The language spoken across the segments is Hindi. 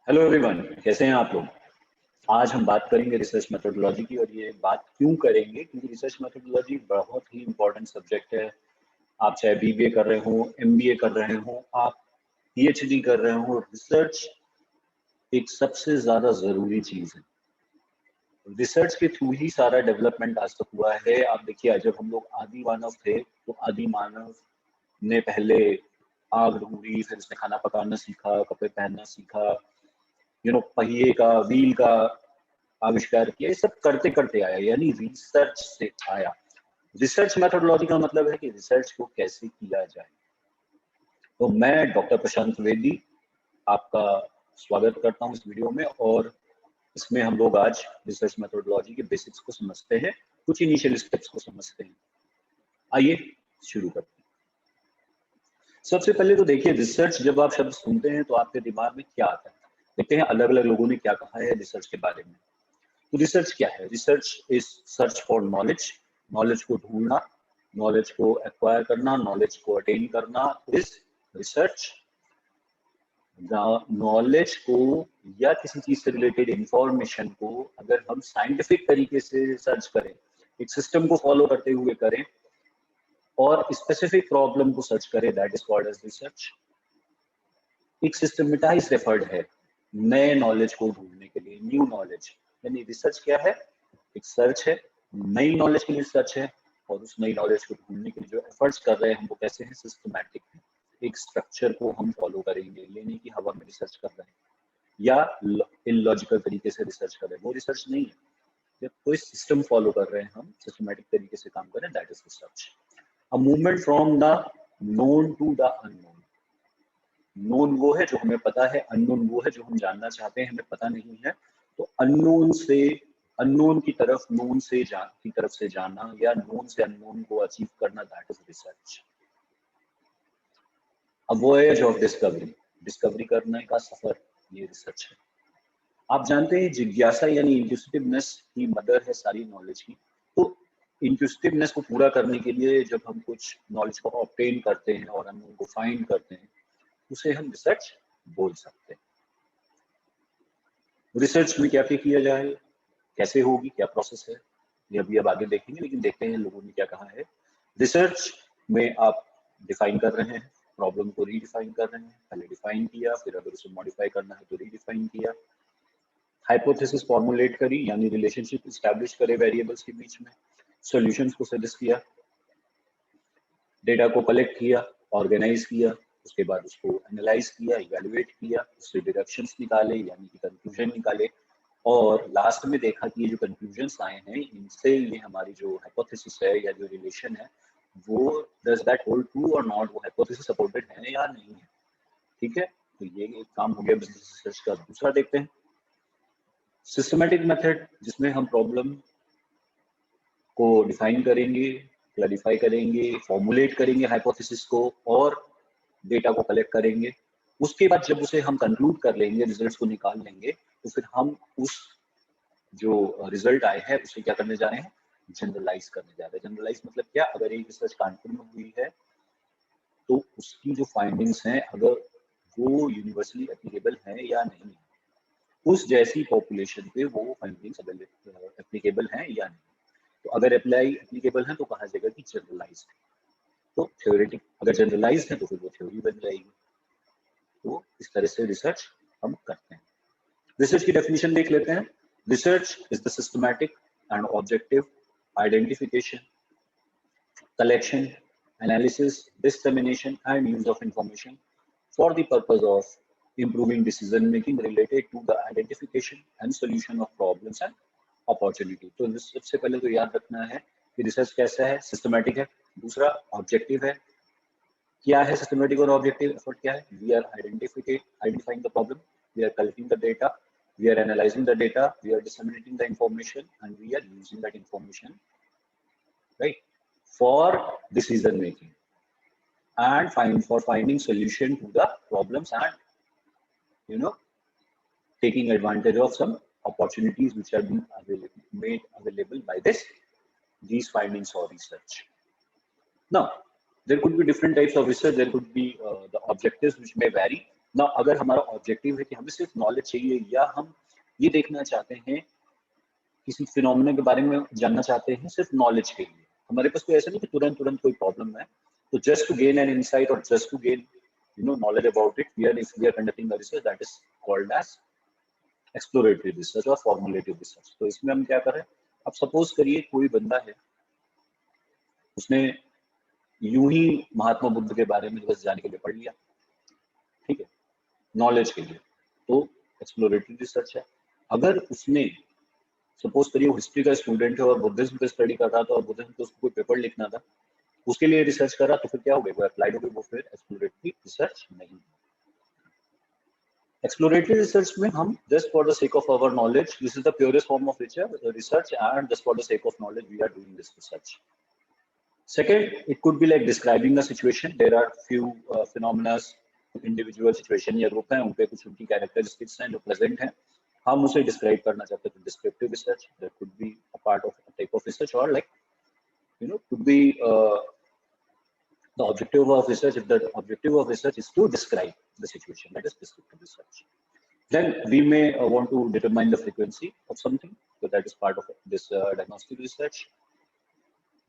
हेलो एवरीवन, कैसे हैं आप लोग। आज हम बात करेंगे रिसर्च मेथोडोलॉजी की। और ये बात क्यों करेंगे, क्योंकि रिसर्च मेथोडोलॉजी बहुत ही इंपॉर्टेंट सब्जेक्ट है। आप चाहे बीबीए कर रहे हो, एमबीए कर रहे हो, आप पीएचडी कर रहे हो, रिसर्च एक सबसे ज्यादा जरूरी चीज है। रिसर्च के थ्रू ही सारा डेवलपमेंट आज तक हुआ है। आप देखिए, जब हम लोग आदि मानव थे तो आदि मानव ने पहले आग ढूंढी, फिर उसने खाना पकाना सीखा, कपड़े पहनना सीखा, पहिए का, व्हील का आविष्कार किया। ये सब करते करते आया, यानी रिसर्च से आया। रिसर्च मेथोडोलॉजी का मतलब है कि रिसर्च को कैसे किया जाए। तो मैं डॉक्टर प्रशांत द्विवेदी आपका स्वागत करता हूं इस वीडियो में। और इसमें हम लोग आज रिसर्च मेथोडोलॉजी के बेसिक्स को समझते हैं, कुछ इनिशियल स्टेप्स को समझते हैं। आइए शुरू करते हैं। सबसे पहले तो देखिए, रिसर्च जब आप शब्द सुनते हैं तो आपके दिमाग में क्या आता है। देखते हैं अलग अलग लोगों ने क्या कहा है रिसर्च के बारे में। तो रिसर्च क्या है? Research is search for knowledge. Knowledge को ढूंढना, नॉलेज को एक्वायर करना, नॉलेज को अटेन करना इज रिसर्च। नॉलेज को या किसी चीज से रिलेटेड इंफॉर्मेशन को अगर हम साइंटिफिक तरीके से सर्च करें, एक सिस्टम को फॉलो करते हुए करें और स्पेसिफिक प्रॉब्लम को सर्च करें, that is called as research. एक सिस्टमेटाइज एफर्ट है नए नॉलेज को ढूंढने के लिए, न्यू नॉलेज। यानी रिसर्च क्या है? एक सर्च है, नई नॉलेज के लिए सर्च है। और उस नई नॉलेज को ढूंढने के लिए जो एफर्ट्स कर रहे हैं हम वो कैसे हैं? सिस्टमैटिक है। एक स्ट्रक्चर को हम फॉलो करेंगे, ये नहीं कि हवा में रिसर्च कर रहे हैं या इलॉजिकल तरीके से रिसर्च कर रहे हैं, वो रिसर्च नहीं है। जब कोई सिस्टम फॉलो कर रहे हैं, हम सिस्टमैटिक तरीके से काम कर रहे हैं, that is research. A movement from the known to the unknown. Known वो है जो हमें पता है, अननोन वो है जो हम जानना चाहते हैं, हमें पता नहीं है। तो अननोन से अननोन की तरफ, नोन से की तरफ से जाना या नोन से अननोन को अचीव करना, that is research. A voyage of discovery, discovery करने का सफर, ये रिसर्च है। आप जानते हैं जिज्ञासा यानी इंक्विजिटिवनेस की मदर है सारी नॉलेज की। तो इंक्विजिटिवनेस को पूरा करने के लिए जब हम कुछ नॉलेज को ऑब्टेन करते हैं और हम उनको फाइंड करते हैं, उसे हम रिसर्च बोल सकते हैं। रिसर्च में क्या क्या किया जाए, कैसे होगी, क्या प्रोसेस है, ये अभी अब आगे देखेंगे। लेकिन देखते हैं लोगों ने क्या कहा है। रिसर्च में आप डिफाइन कर रहे हैं, प्रॉब्लम को रीडिफाइन कर रहे हैं। पहले डिफाइन किया, फिर अगर उसे मॉडिफाई करना है तो रीडिफाइन किया। हाइपोथेसिस फॉर्मुलेट करी, यानी रिलेशनशिप स्टैब्लिश करे वेरिएबल्स के बीच में। सॉल्यूशंस को सजेस्ट किया, डेटा को कलेक्ट किया, ऑर्गेनाइज किया, उसके बाद उसको एनालाइज किया, इवैल्यूएट किया, उससे डिडक्शंस निकाले यानी कि कंक्लूजन निकाले। और लास्ट में देखा कि ये जो कंक्लूजन्स आए हैं, इनसे ये हमारी जो हाइपोथेसिस है या जो रिलेशन है, वो डज दैट होल्ड ट्रू और नॉट, वो हाइपोथेसिस सपोर्टेड है या नहीं है। ठीक है, तो ये एक काम हो गया बिजनेस रिसर्च का। दूसरा देखते हैं सिस्टमैटिक मेथड, जिसमें हम प्रॉब्लम को डिफाइन करेंगे, क्लैरिफाई करेंगे, फॉर्मुलेट करेंगे हाइपोथेसिस को और डेटा को कलेक्ट करेंगे। उसके बाद जब उसे हम कंक्लूड कर लेंगे, रिजल्ट्स को निकाल लेंगे, तो फिर हम उस जो रिजल्ट आए हैं उसे क्या करने जा रहे हैं? जनरलाइज करने जा रहे हैं। जनरलाइज मतलब क्या? अगर एक रिसर्च कानपुर में हुई है तो उसकी जो फाइंडिंग्स हैं, अगर वो यूनिवर्सली एप्लीकेबल है या नहीं, उस जैसी पॉपुलेशन पे वो फाइंडिंग्स एप्लीकेबल हैं या नहीं। तो अगर एप्लीकेबल है तो कहा जाएगा कि जनरलाइज है। तो थ्योरेटिक अगर जनरलाइज है तो फिर वो थ्योरी बन जाएगी। तो इस तरह से रिसर्च हम करते हैं। रिसर्च की डेफिनेशन देख लेते हैं। Research is the systematic and objective identification, collection, analysis, dissemination and use of information for the purpose of improving decision making related to the identification and solution of problems and opportunity। तो सबसे पहले तो याद रखना है कि रिसर्च कैसा है? सिस्टमैटिक है। दूसरा ऑब्जेक्टिव है। क्या है सिस्टमैटिक और ऑब्जेक्टिव एफर्ट? क्या है? We are identifying the problem, we are collecting the data, we are analyzing the data, we are disseminating the information and we are using that information, right, for decision making and finding solution to the problems and you know taking advantage of some opportunities which are being made available by these findings or research. Now there could be different types of research. There could be the objectives which may vary. ना अगर हमारा ऑब्जेक्टिव है कि हमें सिर्फ नॉलेज चाहिए या हम ये देखना चाहते हैं, किसी फिनोमेना के बारे में जानना चाहते हैं सिर्फ नॉलेज के लिए, हमारे पास कोई ऐसा नहीं कि तुरंत तुरंत कोई प्रॉब्लम है, तो just to gain an insight और just to gain knowledge about it, we are conducting a research that is called as exploratory research or formulative research. तो इसमें हम क्या कर रहे हैं, अब सपोज करिए कोई बंदा है, उसने यूं ही महात्मा बुद्ध के बारे में बस जानने के लिए पढ़ लिया, ठीक है, नॉलेज के लिए, तो एक्सप्लोरेटरी रिसर्च है। अगर उसने सपोज करिए हिस्ट्री का स्टूडेंट है और बुद्धिज्म पे स्टडी कर रहा था और बुद्धिज्म पे उसको कोई पेपर लिखना था, उसके लिए रिसर्च कर रहा, तो फिर क्या हो गया, वो अप्लाइड हो गई, वो फिर एक्सप्लोरेटरी रिसर्च नहीं। Exploratory research में हम just for the sake of our knowledge, this is the purest form of research, and just for the sake of knowledge we are doing this research. Second, it could be like describing a situation. There are few phenomena, individual situation या group हैं, उनपे कुछ उनकी characteristics हैं जो present हैं, हम उसे describe करना चाहते हैं, descriptive research that could be a part of a type of research, or like could be the objective of research, if the objective of research is to describe the situation, that is descriptive research. Then we may want to determine the frequency of something, so that is part of this diagnostic research.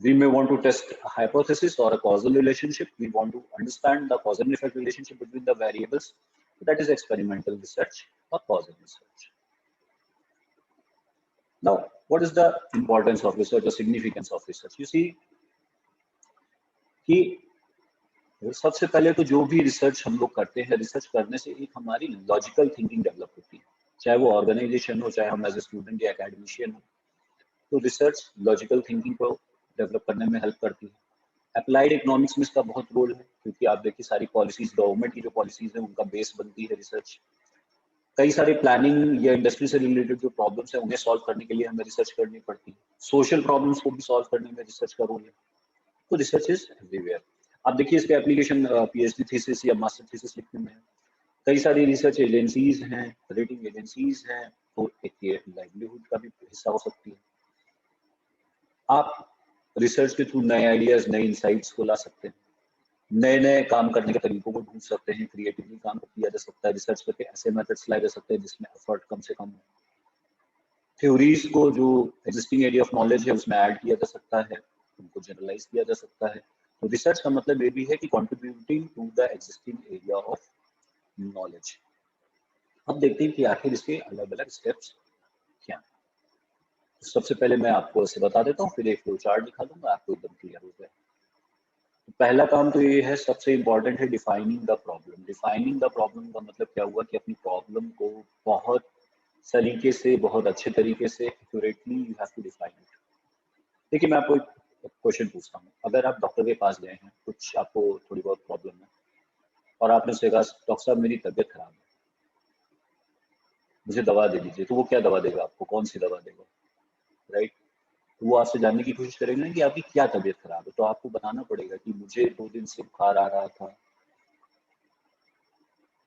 We may want to test a hypothesis or a causal relationship. We want to understand the cause and effect relationship between the variables, so that is experimental research or causal research. Now, what is the importance of research or significance of research? You see, कि सबसे पहले तो जो भी रिसर्च हम लोग करते हैं, रिसर्च करने से एक हमारी लॉजिकल थिंकिंग डेवलप होती है, चाहे वो ऑर्गेनाइजेशन हो, चाहे हम एज ए स्टूडेंट या एकेडमिशियन हो, तो रिसर्च लॉजिकल थिंकिंग को डेवलप करने में हेल्प करती है। अप्लाइड इकोनॉमिक्स में इसका बहुत रोल है, क्योंकि आप देखिए सारी पॉलिसीज, गवर्नमेंट की जो पॉलिसीज है उनका बेस बनती है रिसर्च। कई सारे प्लानिंग या इंडस्ट्री से रिलेटेड जो प्रॉब्लम्स है उन्हें सॉल्व करने के लिए हमें रिसर्च करनी पड़ती है, सोशल प्रॉब्लम्स को भी सॉल्व करने में रिसर्च का रोल है, तो रिसर्च इज एवरीवेयर। आप देखिए इसके एप्लीकेशन पीएचडी थीसिस या मास्टर थीसिस लिखने में, कई सारी रिसर्च एजेंसीज हैं, रेटिंग एजेंसीज हैं, तो एक ये लाइवलीहुड का भी हिस्सा हो सकती है। आप रिसर्च के थ्रू नए आइडियाज, नए इंसाइट्स को ला सकते हैं, नए नए काम करने के तरीकों को ढूंढ सकते हैं, क्रिएटिवली काम किया जा सकता है, रिसर्च करके ऐसे मेथड्स लाए जा सकते हैं जिसमें एफर्ट कम से कम हो, थ्योरीज को जो एग्जिस्टिंग एरिया ऑफ नॉलेज है उसमें ऐड किया जा सकता है, उनको जनरलाइज किया जा सकता है। तो रिसर्च का मतलब ये भी है कि contributing to the existing area of knowledge. अब देखते हैं कि आखिर इसके अलग अलग स्टेप्स क्या हैं। तो सबसे पहले मैं आपको इसे बता देता हूँ, फिर एक फ्लो चार्ट दिखा दूंगा, आपको एकदम क्लियर हो जाए। तो पहला काम तो ये है, सबसे इंपॉर्टेंट है defining the problem. Defining the problem का मतलब क्या हुआ कि अपनी प्रॉब्लम को बहुत तरीके से, बहुत अच्छे तरीके से accurately you have to define it. देखिए मैं आपको एक क्वेश्चन पूछता हूँ, अगर आप डॉक्टर के पास गए हैं, कुछ आपको थोड़ी बहुत प्रॉब्लम है और आपने उससे कहा डॉक्टर साहब मेरी तबीयत खराब है, मुझे दवा दे दीजिए, तो वो क्या दवा देगा आपको, कौन सी दवा देगा, राइट? तो वो आपसे जानने की कोशिश करेंगे ना कि आपकी क्या तबीयत खराब है, तो आपको बताना पड़ेगा कि मुझे 2 दिन से बुखार आ रहा था,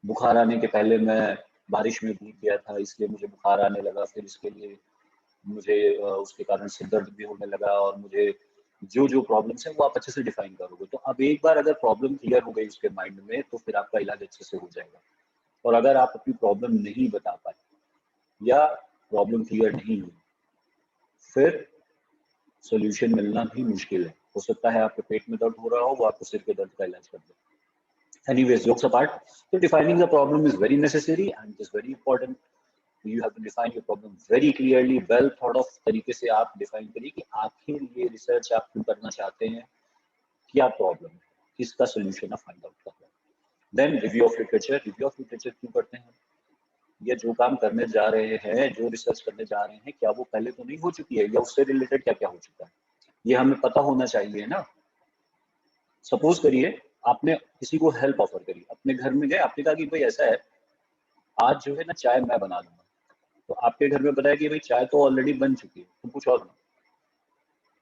बुखार आने के पहले मैं बारिश में भीग गया था इसलिए मुझे बुखार आने लगा, फिर इसके लिए मुझे उसके कारण सिर दर्द भी होने लगा, और मुझे जो जो प्रॉब्लम्स है वो आप अच्छे से डिफाइन करोगे। तो अब एक बार अगर प्रॉब्लम क्लियर हो गई उसके माइंड में, तो फिर आपका इलाज अच्छे से हो जाएगा। और अगर आप अपनी प्रॉब्लम नहीं बता पाए या प्रॉब्लम क्लियर नहीं हुई, फिर सोल्यूशन मिलना भी मुश्किल है। हो सकता है आपके पेट में दर्द हो रहा हो, वो आपको सिर के दर्द का इलाज कर दे। Anyways, jokes apart, so defining the problem is very necessary and it is very important. You have to define your problem very clearly, well thought of तरीके से आप डिफाइन करिए कि आखिर ये रिसर्च आप क्यों करना चाहते हैं, क्या प्रॉब्लम है, किसका सोल्यूशन आप फाइंड आउट कर रहे हैं। Then review of literature. Review of literature क्यों करते हैं, ये जो काम करने जा रहे हैं, जो रिसर्च करने जा रहे हैं, क्या वो पहले तो नहीं हो चुकी है, या उससे रिलेटेड क्या क्या हो चुका है, ये हमें पता होना चाहिए ना। सपोज करिए आपने किसी को हेल्प ऑफर करी, अपने घर में गए, आपने कहा कि भाई ऐसा है आज जो है ना चाय मैं बना दूंगा, तो आपके घर में बताया कि भाई चाय तो ऑलरेडी बन चुकी है, तुम कुछ और बनाओ,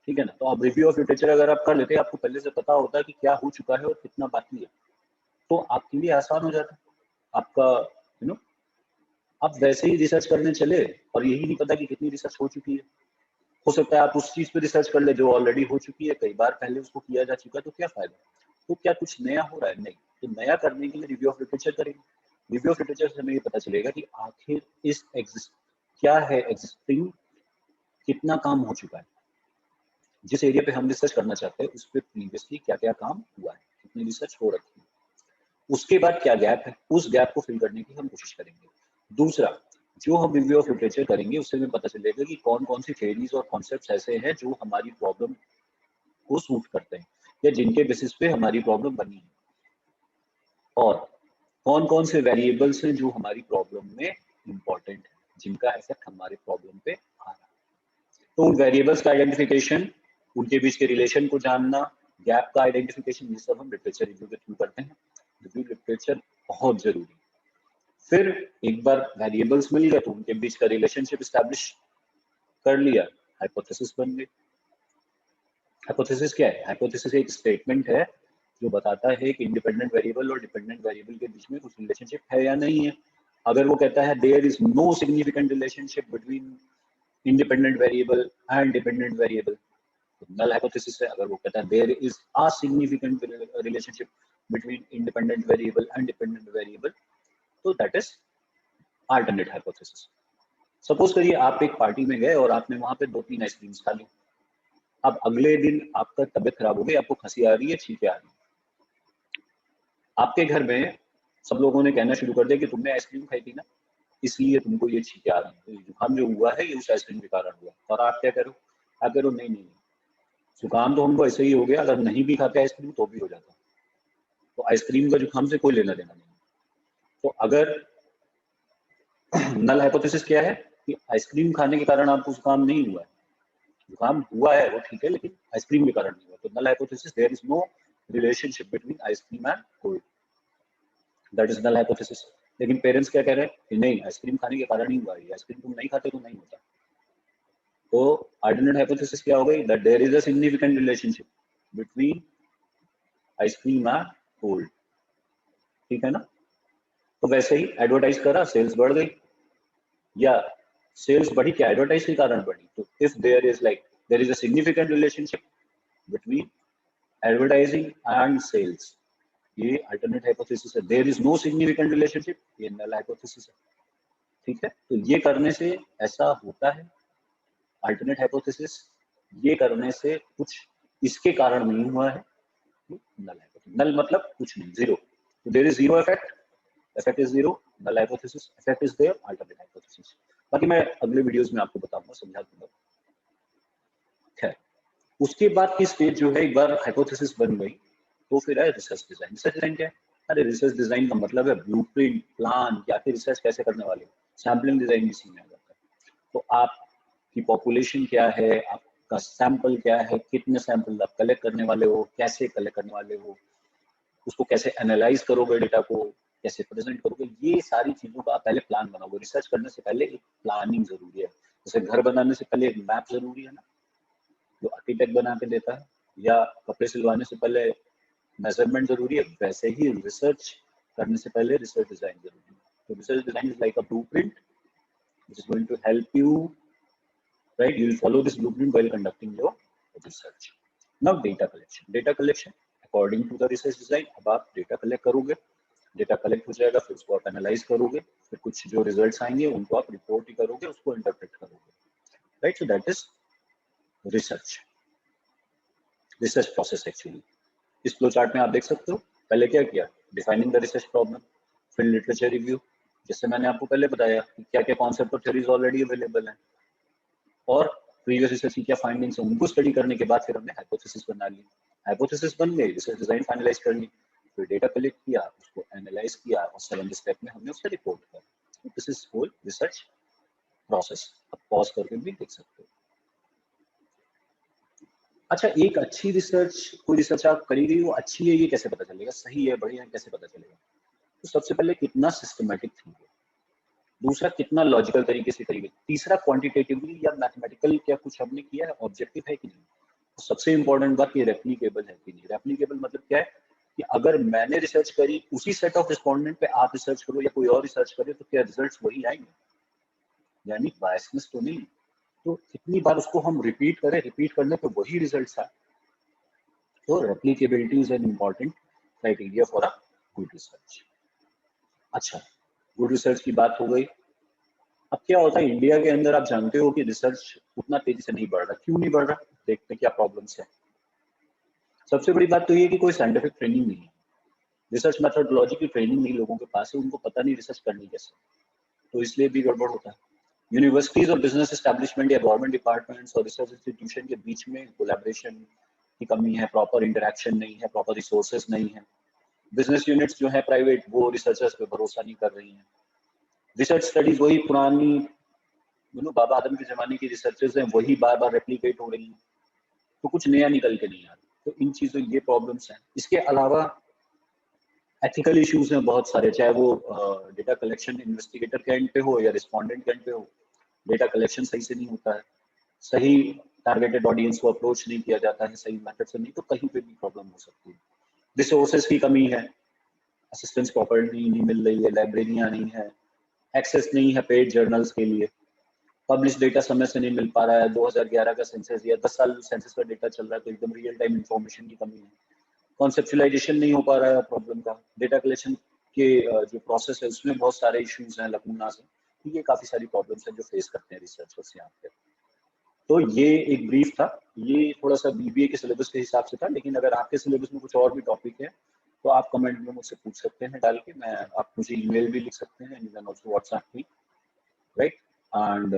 ठीक है ना। तो आप रिव्यू ऑफ लिटरेचर अगर आप कर लेते हैं, आपको पहले से पता होता है कि क्या हो चुका है और कितना बाकी है, तो आपके लिए आसान हो जाता है आपका, आप वैसे ही रिसर्च करने चले और यही नहीं पता कि कितनी रिसर्च हो चुकी है। हो सकता है आप उस चीज पे रिसर्च कर ले जो ऑलरेडी हो चुकी है, कई बार पहले उसको किया जा चुका है, तो क्या फायदा। तो क्या कुछ नया हो रहा है, नहीं, तो नया करने के लिए रिव्यू ऑफ लिटरेचर करेंगे। रिव्यू ऑफ लिटरेचर से हमें ये पता चलेगा कि आखिर इस क्या है एग्जिस्टिंग, कितना काम हो चुका है, जिस एरिया पे हम रिसर्च करना चाहते हैं उस पर प्रीवियसली क्या क्या काम हुआ है, कितनी रिसर्च हो रखी है, उसके बाद क्या गैप है, उस गैप को फिल करने की हम कोशिश करेंगे। दूसरा, जो हम रिव्यू ऑफ लिटरेचर करेंगे उससे हमें पता चलेगा कि कौन कौन सी थ्योरीज और कॉन्सेप्ट्स ऐसे हैं जो हमारी प्रॉब्लम को सूट करते हैं या जिनके बेसिस पे हमारी प्रॉब्लम बनी है, और कौन कौन से वेरिएबल्स हैं जो हमारी प्रॉब्लम में इंपॉर्टेंट है, जिनका इफेक्ट हमारे प्रॉब्लम पे आ रहा है। तो उन वेरिएबल्स का आइडेंटिफिकेशन, उनके बीच के रिलेशन को जानना, गैप का आइडेंटिफिकेशन, ये सब हम लिटरेचर रिव्यू के थ्रू करते हैं। रिव्यू लिटरेचर बहुत जरूरी। फिर एक बार वेरिएबल्स मिल गए तो उनके बीच का रिलेशनशिप एस्टैब्लिश कर लिया, हाइपोथेसिस बन गई। हाइपोथेसिस क्या है? हाइपोथेसिस एक स्टेटमेंट है जो बताता है कि इंडिपेंडेंट वेरिएबल और डिपेंडेंट वेरिएबल के बीच में कुछ रिलेशनशिप है या नहीं है। अगर वो कहता है there is no significant relationship between independent variable and dependent variable, तो नल हाइपोथेसिस है। अगर वो कहता है there is a significant relationship between independent variable and dependent variable, तो that is alternate hypothesis. Suppose करिए आप एक पार्टी में गए और आपने वहां पे 2-3 आइसक्रीम्स खा ली। अब अगले दिन आपका तबीयत खराब हो गई, आपको खांसी आ रही है, छींके आ रही है। आपके घर में सब लोगों ने कहना शुरू कर दिया कि तुमने आइसक्रीम खाई थी ना, इसलिए तुमको ये छींके आ रही है, तो जुकाम जो हुआ है ये उस आइसक्रीम के कारण हुआ। और आप क्या करो? आप कह रहे हो नहीं नहीं, जुकाम तो हमको ऐसे ही हो गया, अगर नहीं भी खाते आइसक्रीम तो भी हो जाता, तो आइसक्रीम का जुकाम से कोई लेना देना नहीं। तो अगर नल हाइपोथेसिस क्या है कि आइसक्रीम खाने के कारण आपको जुकाम नहीं हुआ है, जुकाम हुआ है वो ठीक है, लेकिन आइसक्रीम के कारण नहीं हुआ। तो null hypothesis there is no relationship between ice cream and cold, that is null hypothesis. लेकिन पेरेंट्स क्या कह रहे हैं कि नहीं, आइसक्रीम खाने के कारण ही हुआ है, आइसक्रीम तुम नहीं खाते तो नहीं होता। तो अल्टरनेट हाइपोथेसिस क्या हो गई? That there is a significant relationship between ice cream and cold. ठीक है ना? तो वैसे ही एडवर्टाइज करा, सेल्स बढ़ गई, या सेल्स बढ़ी क्या एडवर्टाइज के कारण बढ़ी? तो if there is like there is a significant relationship between advertising and sales, ये अल्टरनेट हाइपोथेसिस है। There is no significant relationship, ये नल हाइपोथेसिस है। ठीक है, तो ये करने से ऐसा होता है अल्टरनेट हाइपोथेसिस, ये करने से कुछ इसके कारण नहीं हुआ है, नल हाइपोथेसिस। नल मतलब कुछ नहीं, जीरो। तो there is zero effect, effect is zero, null hypothesis, effect is there, alternate hypothesis. बाकी मैं अगले वीडियोस में आपको बताऊंगा, समझा दूंगा। खैर, उसके बाद की स्टेज जो है, एक बार हाइपोथेसिस बन गई तो फिर है रिसर्च डिजाइन। रिसर्च डिजाइन क्या है? अरे रिसर्च डिजाइन का मतलब है ब्लूप्रिंट, प्लान, कि आखिर रिसर्च कैसे करने वाले। सैम्पलिंग डिजाइन इसी में आ जाता है। तो आपकी पॉपुलेशन क्या है, आपका सैंपल क्या है, कितने सैंपल आप कलेक्ट करने वाले हो, कैसे कलेक्ट करने वाले हो, उसको कैसे एनालाइज करोगे, डेटा को कैसे प्रेजेंट करोगे, ये सारी चीजों का आप पहले प्लान बनाओगे। रिसर्च करने से पहले एक प्लानिंग जरूरी है। जैसे घर बनाने से पहले एक मैप जरूरी है ना, जो आर्किटेक्ट बना के देता है, या कपड़े सिलवाने से पहले मेजरमेंट जरूरी है, वैसे ही रिसर्च करने से पहले रिसर्च डिजाइन जरूरी है। तो research design is like a blueprint which is going to help you, right? You will follow this blueprint while conducting your research. Now data collection according to the research design। अब आप डेटा कलेक्ट करोगे, डेटा कलेक्ट हो जाएगा, फिर उसको आप एनालाइज करोगे, फिर कुछ जो रिजल्ट्स आएंगे उनको आप रिपोर्ट ही करोगे, उसको इंटरप्रेट करोगे, right? So that is research, research process actually. इस फ्लो चार्ट में आप देख सकते हो, पहले क्या किया, डिफाइनिंग द रिसर्च प्रॉब्लम, फिर लिटरेचर रिव्यू, जैसे मैंने आपको पहले बताया कि क्या क्या कॉन्सेप्ट और थ्योरीज ऑलरेडी अवेलेबल हैं, और प्रीवियस रिसर्च की क्या फाइंडिंग्स हैं उनको स्टडी करने के बाद फिर हमने हाइपोथेसिस बना ली। हाइपोथेसिस बन गई, रिसर्च डिजाइन फाइनलाइज कर ली, फिर डेटा कलेक्ट किया, उसको एनालाइज किया, और 7th स्टेप में हमने उसका रिपोर्ट किया। This is whole research process. आप पॉज करके भी देख सकते हो। अच्छा, एक अच्छी रिसर्च, कोई रिसर्च आप करी गई वो अच्छी है, ये कैसे पता चलेगा? सही है, बढ़िया है, कैसे पता चलेगा? तो सबसे पहले कितना सिस्टमैटिक थी, दूसरा कितना लॉजिकल तरीके से करी गई, तीसरा क्वांटिटेटिवली या मैथमेटिकल क्या कुछ हमने किया है, ऑब्जेक्टिव है कि नहीं। तो सबसे इंपॉर्टेंट बात ये रेप्लिकेबल है कि नहीं। रेप्लिकेबल मतलब क्या है कि अगर मैंने रिसर्च करी, उसी सेट ऑफ रिस्पोंडेंट पे आप रिसर्च करो या कोई और रिसर्च करे, तो क्या रिजल्ट्स वही आएंगे? यानी बायसनेस तो नहीं। तो कितनी बार उसको हम रिपीट करें, रिपीट करने पे वही रिजल्ट्स आए। तो replicability is an important criteria for a good research. अच्छा, गुड रिसर्च की बात हो गई। अब क्या होता है इंडिया के अंदर, आप जानते हो कि रिसर्च उतना तेजी से नहीं बढ़ रहा। क्यों नहीं बढ़ रहा? देखते हैं क्या प्रॉब्लम्स है। सबसे बड़ी बात तो ये कि कोई साइंटिफिक ट्रेनिंग नहीं है, रिसर्च मेथोडोलॉजी की ट्रेनिंग नहीं लोगों के पास है, उनको पता नहीं रिसर्च करनी कैसे, तो इसलिए भी गड़बड़ होता है। यूनिवर्सिटीज और बिजनेस एस्टैब्लिशमेंट या गवर्नमेंट डिपार्टमेंट्स और रिसर्च इंस्टीट्यूशन के बीच में कोलैबोरेशन की कमी है, प्रॉपर इंटरेक्शन नहीं है, प्रॉपर रिसोर्सेज नहीं है। बिजनेस यूनिट्स जो है प्राइवेट, वो रिसर्चर्स पे भरोसा नहीं कर रही हैं। रिसर्च स्टडीज वही पुरानी बाबा आदम के जमाने की रिसर्चेज हैं, वही बार बार रेप्लिकेट हो रही हैं, तो कुछ नया निकल के नहीं आ रहा। तो इन चीजों ये प्रॉब्लम्स हैं। इसके अलावा एथिकल इश्यूज हैं बहुत सारे, चाहे वो डेटा कलेक्शन इन्वेस्टिगेटर के एंड पे हो या रिस्पोंडेंट के एंड पे हो। डेटा कलेक्शन सही से नहीं होता है, सही टारगेटेड ऑडियंस को अप्रोच नहीं किया जाता है सही मेथड से, नहीं तो कहीं पे भी प्रॉब्लम हो सकती है। रिसोर्सेज की कमी है, असिस्टेंस प्रॉपर्ली नहीं मिल रही है, लाइब्रेरियां नहीं है, एक्सेस नहीं है पेड जर्नल्स के लिए, पब्लिश डेटा समय से नहीं मिल पा रहा है। 2011 का सेंसस या 10 साल सेंसस का डेटा चल रहा है, तो एकदम रियल टाइम इंफॉर्मेशन की कमी है। कॉन्सेप्चुलाइजेशन नहीं हो पा रहा है प्रॉब्लम का। डेटा कलेक्शन के जो प्रोसेस है उसमें बहुत सारे इश्यूज हैं, लकूनास हैं। तो ये काफी सारी प्रॉब्लम्स हैं जो फेस करते हैं रिसर्चर्स यहाँ पे। तो ये एक ब्रीफ था, ये थोड़ा सा बीबीए के सिलेबस के हिसाब से था, लेकिन अगर आपके सिलेबस में कुछ और भी टॉपिक है तो आप कमेंट में मुझसे पूछ सकते हैं डाल के। मैं आप मुझे ईमेल भी लिख सकते हैं, you can also WhatsApp me, right? And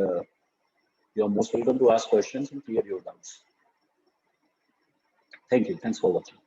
you are most welcome to ask questions and clear your doubts. Thank you, thanks for watching.